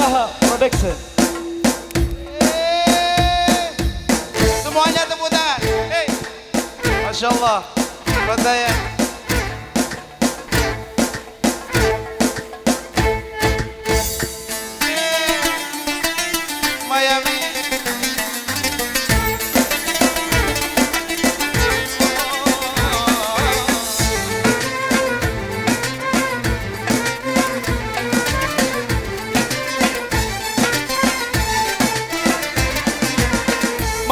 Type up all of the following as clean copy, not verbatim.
Jaha Production. Semuanya tepuk tangan. Hey. Masya Allah. Pertanyaan. Miami.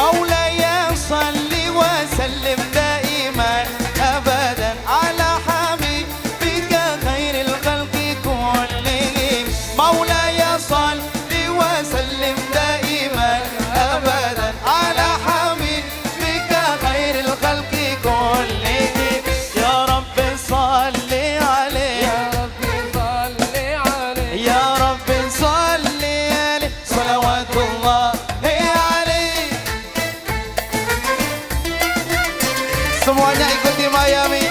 مولاي صل وسلم دائما ابدا على حبيبك خير الخلق كلهم. مولاي صل وسلم دائما ابدا على حبيبك خير الخلق كلهم. يا رب صل عليه يا ربي صل عليه يا رب صل عليه صلوات الله عليه. Semuanya ikuti Miami.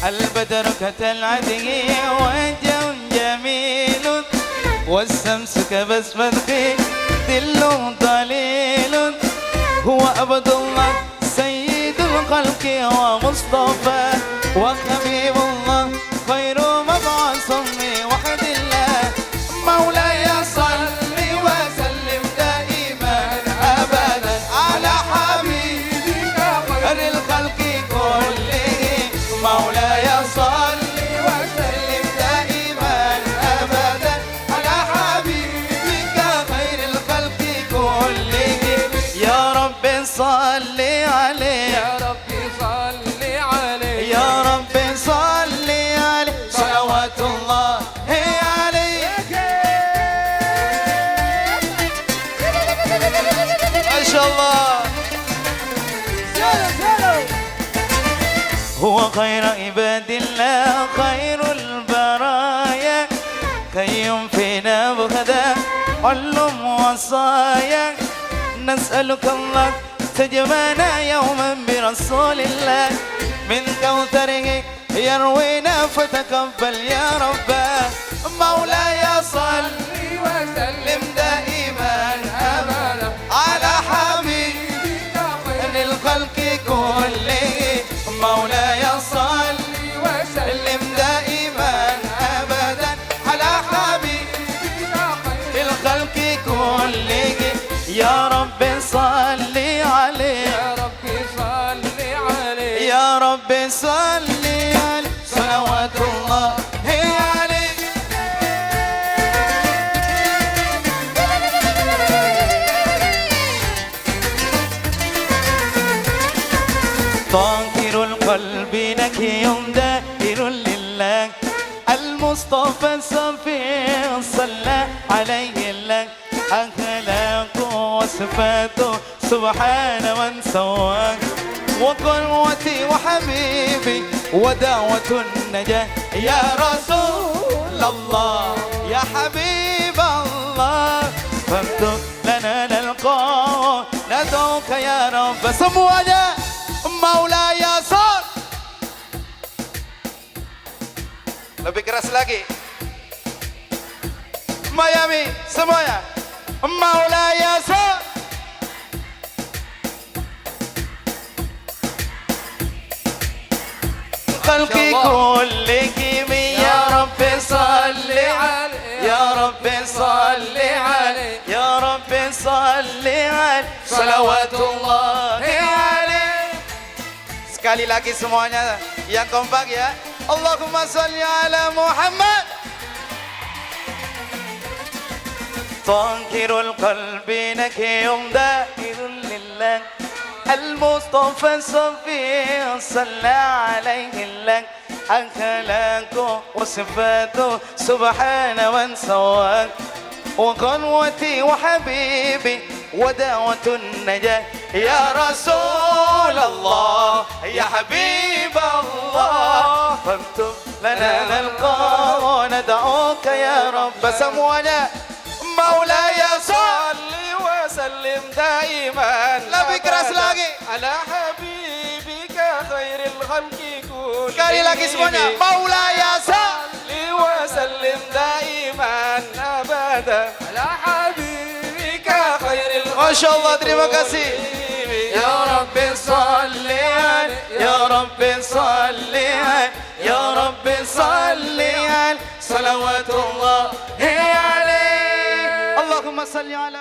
البدر كالعدي وجه جميل والشمس كبسمة ظل ظليل. هو عبد الله سيد الخلق ومصطفى وحبيب الله خير مبعوث بوحد الله. مولاي صل وسلم دائما ابدا على حبيبك خير الخلق كلهم. مولاي صل وسلم دائما ابدا على حبيبك خير الخلق كلهم. يا رب صل عليه يا ربي صل عليه يا رب صل عليه صلوات الله عليه. ما شاء الله. هو خير عباد الله خير البرايا كيوم فينا بغدا علم وصايا. نسألك الله تجمعنا يوما برسول الله من كوثره يروينا فتقبل يا رب. مولاي صل وسلم دائما ابدا على حبيبك خير الخلق كلهم. مولاي صل وسلم دائما ابدا على حبيبك خير الخلق كلهم. يا رب صل عليه يا ربي صل عليه يا رب صل عليه صلوات الله عليه. طاهر القلب نكي دائر لله. المصطفى الصفي صلى عليه الله. أخلاقه وصفاته سبحان من سواه. وقدوتي وحبيبي ودعوة النجاة. يا رسول الله يا حبيب الله فاكتب لنا نلقاه ندعوك يا رب. Semuanya مولاي صل. Lebih keras lagi. Miami semuanya. مولاي صل. خلقي كلهم يا رب صل عليه يا رب صل عليه يا رب صل عليه صلوات الله عليه. Sekali lagi semuanya yang kompak ya. Allahumma sholli ala Muhammad. طاهر القلب نكي دائر لله. المصطفى الصفي صلى عليه الله. أخلاقه وصفاته سبحان من سواه. وقدوتي وحبيبي ودعوة النجاة. يا رسول الله يا حبيب الله فاكتب لنا نلقاه وندعوك يا رب. Semuanya مولاي صل وسلم دائما. Lebih keras lagi. على حبيبك خير الخلق كلهم. Sekali lagi semuanya. Maulaya Sa. على حبيبك خير الخلق ما شاء الله terima kasih. يا رب صل عليه يا رب صل يا رب صل صلوات الله عليه. اللهم صل على